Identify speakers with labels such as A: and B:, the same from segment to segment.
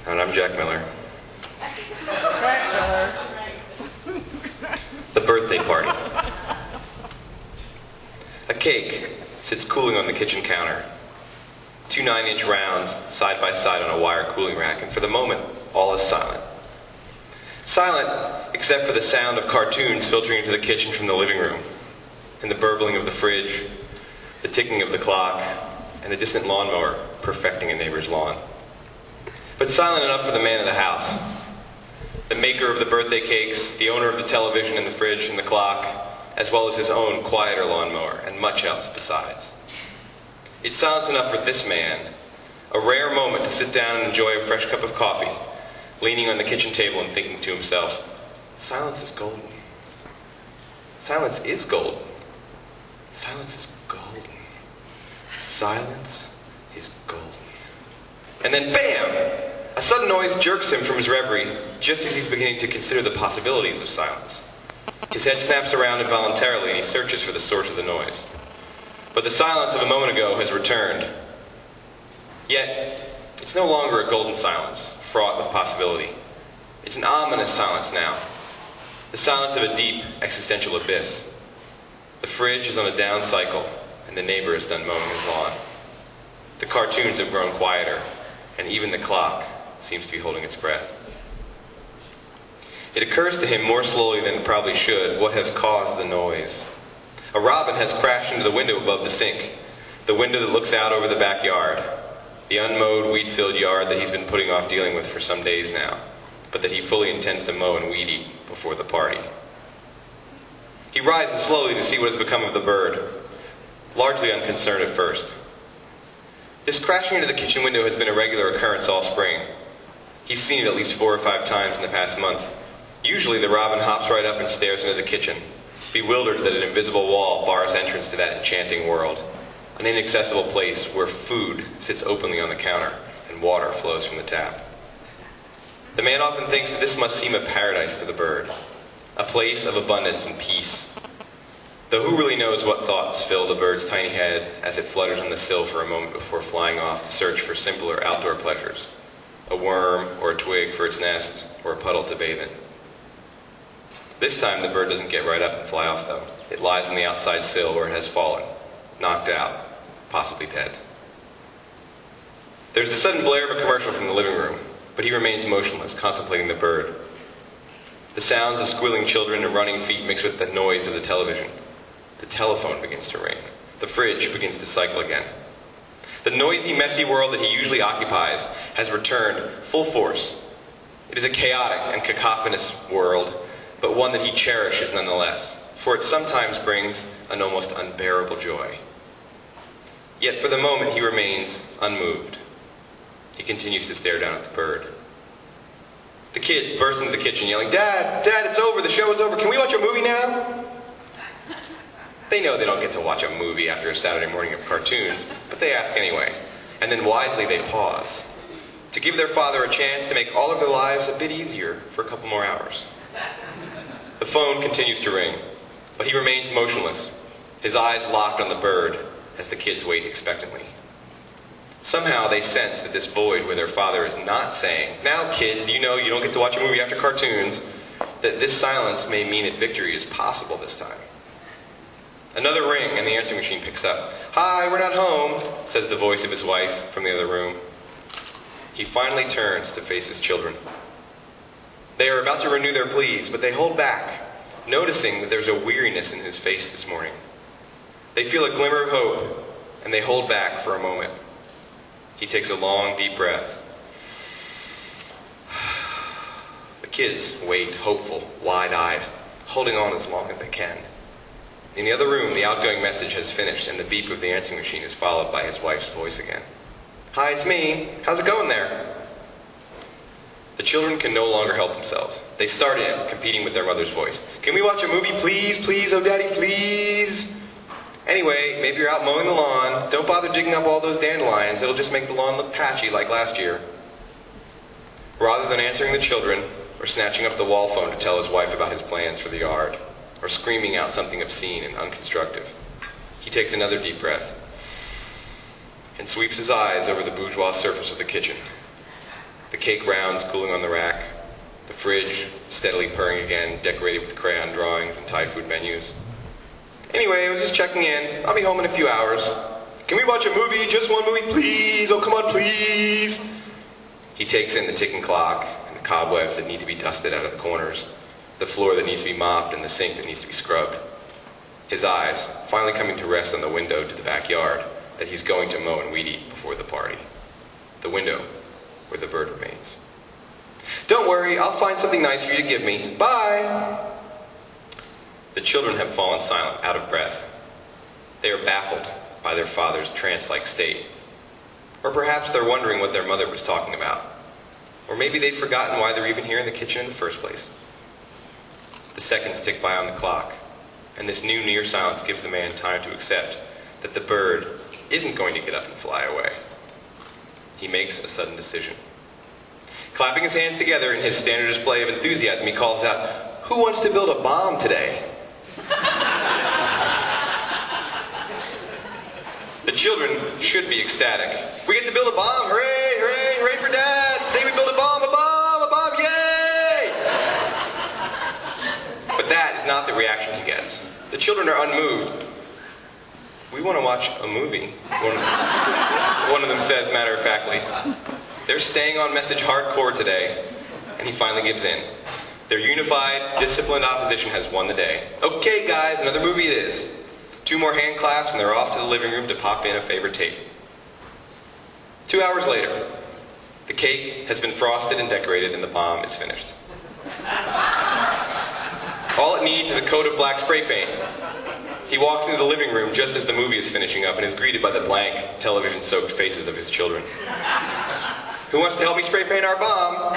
A: And I'm Jack Miller. The birthday party. A cake sits cooling on the kitchen counter. 2 9-inch rounds side by side on a wire cooling rack, and for the moment, all is silent. Silent except for the sound of cartoons filtering into the kitchen from the living room, and the burbling of the fridge, the ticking of the clock, and a distant lawnmower perfecting a neighbor's lawn. But silent enough for the man of the house, the maker of the birthday cakes, the owner of the television and the fridge and the clock, as well as his own quieter lawnmower, and much else besides. It's silence enough for this man, a rare moment to sit down and enjoy a fresh cup of coffee, leaning on the kitchen table and thinking to himself, silence is golden. Silence is golden. Silence is golden. Silence is golden. And then bam! A sudden noise jerks him from his reverie, just as he's beginning to consider the possibilities of silence. His head snaps around involuntarily and he searches for the source of the noise. But the silence of a moment ago has returned. Yet, it's no longer a golden silence, fraught with possibility. It's an ominous silence now. The silence of a deep, existential abyss. The fridge is on a down cycle, and the neighbor has done mowing his lawn. The cartoons have grown quieter, and even the clock seems to be holding its breath. It occurs to him more slowly than it probably should what has caused the noise. A robin has crashed into the window above the sink, the window that looks out over the backyard, the unmowed, weed-filled yard that he's been putting off dealing with for some days now, but that he fully intends to mow and weed eat before the party. He rises slowly to see what has become of the bird, largely unconcerned at first. This crashing into the kitchen window has been a regular occurrence all spring. He's seen it at least 4 or 5 times in the past month. Usually the robin hops right up and stares into the kitchen, bewildered that an invisible wall bars entrance to that enchanting world, an inaccessible place where food sits openly on the counter and water flows from the tap. The man often thinks that this must seem a paradise to the bird, a place of abundance and peace. Though who really knows what thoughts fill the bird's tiny head as it flutters on the sill for a moment before flying off to search for simpler outdoor pleasures, a worm or a twig for its nest or a puddle to bathe in. This time the bird doesn't get right up and fly off though. It lies on the outside sill where it has fallen, knocked out, possibly dead. There's the sudden blare of a commercial from the living room, but he remains motionless, contemplating the bird. The sounds of squealing children and running feet mix with the noise of the television. The telephone begins to ring. The fridge begins to cycle again. The noisy, messy world that he usually occupies has returned full force. It is a chaotic and cacophonous world, but one that he cherishes nonetheless, for it sometimes brings an almost unbearable joy. Yet for the moment he remains unmoved. He continues to stare down at the bird. The kids burst into the kitchen yelling, "Dad! Dad, it's over! The show is over! Can we watch a movie now?" They know they don't get to watch a movie after a Saturday morning of cartoons, but they ask anyway. And then wisely they pause, to give their father a chance to make all of their lives a bit easier for a couple more hours. The phone continues to ring, but he remains motionless, his eyes locked on the bird as the kids wait expectantly. Somehow they sense that this void where their father is not saying, "Now kids, you know you don't get to watch a movie after cartoons," that this silence may mean that victory is possible this time. Another ring and the answering machine picks up. "Hi, we're not home," says the voice of his wife from the other room. He finally turns to face his children. They are about to renew their pleas, but they hold back, noticing that there's a weariness in his face this morning. They feel a glimmer of hope, and they hold back for a moment. He takes a long, deep breath. The kids wait, hopeful, wide-eyed, holding on as long as they can. In the other room, the outgoing message has finished, and the beep of the answering machine is followed by his wife's voice again. "Hi, it's me. How's it going there?" The children can no longer help themselves. They start in, competing with their mother's voice. "Can we watch a movie, please, please, oh daddy, please?" "Anyway, maybe you're out mowing the lawn. Don't bother digging up all those dandelions. It'll just make the lawn look patchy like last year." Rather than answering the children, or snatching up the wall phone to tell his wife about his plans for the yard, or screaming out something obscene and unconstructive, he takes another deep breath and sweeps his eyes over the bourgeois surface of the kitchen. The cake rounds cooling on the rack, the fridge steadily purring again, decorated with crayon drawings and Thai food menus. Anyway, I was just checking in. I'll be home in a few hours. Can we watch a movie? Just one movie, please? Oh, come on, please. He takes in the ticking clock and the cobwebs that need to be dusted out of the corners, the floor that needs to be mopped and the sink that needs to be scrubbed. His eyes finally coming to rest on the window to the backyard that he's going to mow and weed eat before the party. The window where the bird remains. Don't worry, I'll find something nice for you to give me. Bye! The children have fallen silent, out of breath. They are baffled by their father's trance-like state. Or perhaps they're wondering what their mother was talking about. Or maybe they've forgotten why they're even here in the kitchen in the first place. The seconds tick by on the clock, and this new near silence gives the man time to accept that the bird isn't going to get up and fly away. He makes a sudden decision. Clapping his hands together in his standard display of enthusiasm, he calls out, "Who wants to build a bomb today?" The children should be ecstatic. We get to build a bomb! Hooray, hooray, hooray for Dad! Today we build a bomb, yay! But that is not the reaction he gets. The children are unmoved. We want to watch a movie, one of them says matter-of-factly. They're staying on message hardcore today, and he finally gives in. Their unified, disciplined opposition has won the day. Okay, guys, another movie it is. 2 more hand claps, and they're off to the living room to pop in a favorite tape. 2 hours later, the cake has been frosted and decorated, and the bomb is finished. All it needs is a coat of black spray paint. He walks into the living room just as the movie is finishing up and is greeted by the blank, television-soaked faces of his children. Who wants to help me spray paint our bomb?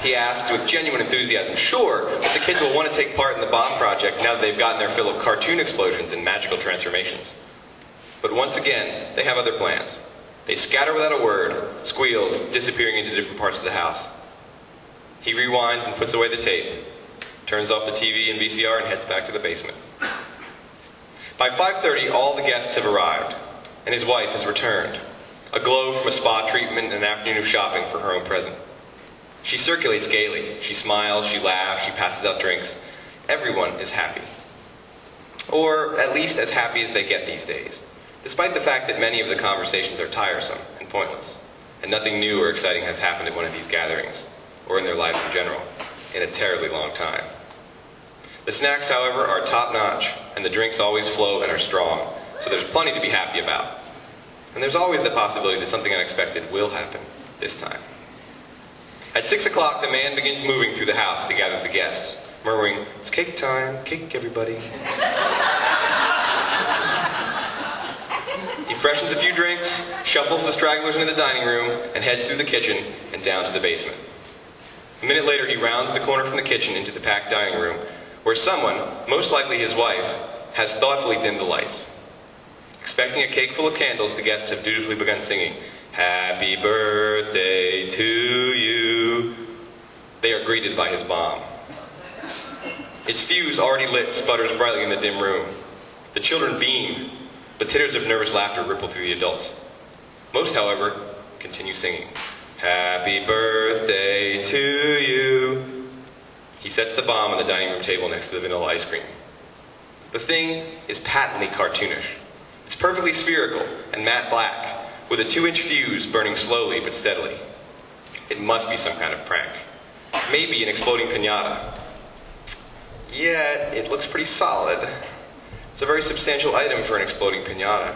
A: He asks with genuine enthusiasm. Sure, but the kids will want to take part in the bomb project now that they've gotten their fill of cartoon explosions and magical transformations. But once again, they have other plans. They scatter without a word, squeals, disappearing into different parts of the house. He rewinds and puts away the tape, turns off the TV and VCR, and heads back to the basement. By 5:30, all the guests have arrived, and his wife has returned, aglow from a spa treatment and an afternoon of shopping for her own present. She circulates gaily. She smiles, she laughs, she passes out drinks. Everyone is happy. Or at least as happy as they get these days, despite the fact that many of the conversations are tiresome and pointless, and nothing new or exciting has happened at one of these gatherings, or in their lives in general, in a terribly long time. The snacks, however, are top-notch, and the drinks always flow and are strong, so there's plenty to be happy about. And there's always the possibility that something unexpected will happen this time. At 6 o'clock, the man begins moving through the house to gather the guests, murmuring, "It's cake time, cake everybody." He freshens a few drinks, shuffles the stragglers into the dining room, and heads through the kitchen and down to the basement. A minute later, he rounds the corner from the kitchen into the packed dining room, where someone, most likely his wife, has thoughtfully dimmed the lights. Expecting a cake full of candles, the guests have dutifully begun singing, "Happy birthday to you." They are greeted by his bomb. Its fuse, already lit, sputters brightly in the dim room. The children beam, but titters of nervous laughter ripple through the adults. Most, however, continue singing, "Happy birthday to you." He sets the bomb on the dining room table next to the vanilla ice cream. The thing is patently cartoonish. It's perfectly spherical and matte black, with a 2-inch fuse burning slowly but steadily. It must be some kind of prank. Maybe an exploding piñata. Yet, it looks pretty solid. It's a very substantial item for an exploding piñata.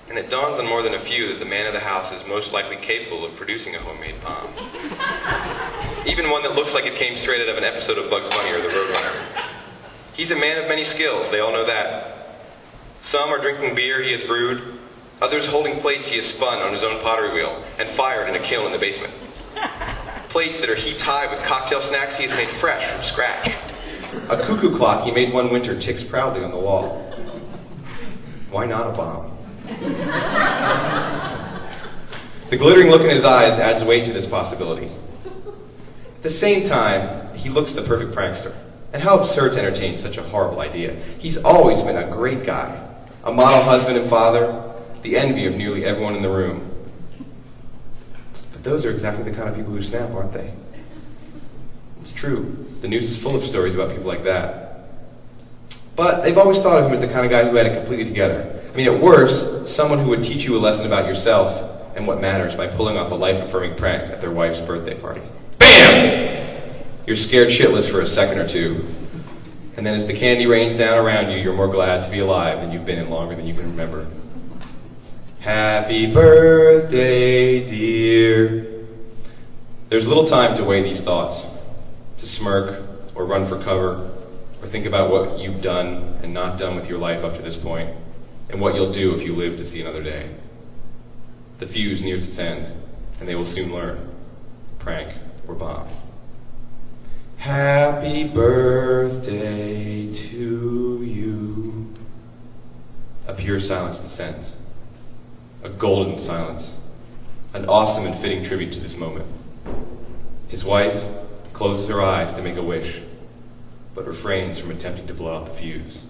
A: And it dawns on more than a few that the man of the house is most likely capable of producing a homemade bomb. Even one that looks like it came straight out of an episode of Bugs Bunny or The Roadrunner. He's a man of many skills, they all know that. Some are drinking beer he has brewed, others holding plates he has spun on his own pottery wheel and fired in a kiln in the basement. Plates that are heaped high with cocktail snacks he has made fresh from scratch. A cuckoo clock he made one winter ticks proudly on the wall. Why not a bomb? The glittering look in his eyes adds weight to this possibility. At the same time, he looks the perfect prankster. And how absurd to entertain such a horrible idea. He's always been a great guy. A model husband and father, the envy of nearly everyone in the room. But those are exactly the kind of people who snap, aren't they? It's true. The news is full of stories about people like that. But they've always thought of him as the kind of guy who had it completely together. I mean, at worst, someone who would teach you a lesson about yourself and what matters by pulling off a life-affirming prank at their wife's birthday party. BAM! You're scared shitless for a second or two. And then as the candy rains down around you, you're more glad to be alive than you've been in longer than you can remember. Happy birthday, dear. There's little time to weigh these thoughts, to smirk or run for cover, or think about what you've done and not done with your life up to this point, and what you'll do if you live to see another day. The fuse nears its end, and they will soon learn. Prank or bomb. Happy birthday to you. A pure silence descends. A golden silence. An awesome and fitting tribute to this moment. His wife closes her eyes to make a wish, but refrains from attempting to blow out the fuse,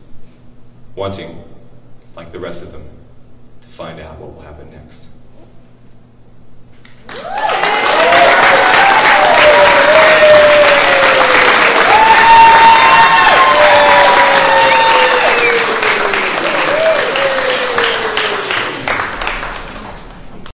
A: wanting, like the rest of them, to find out what will happen next.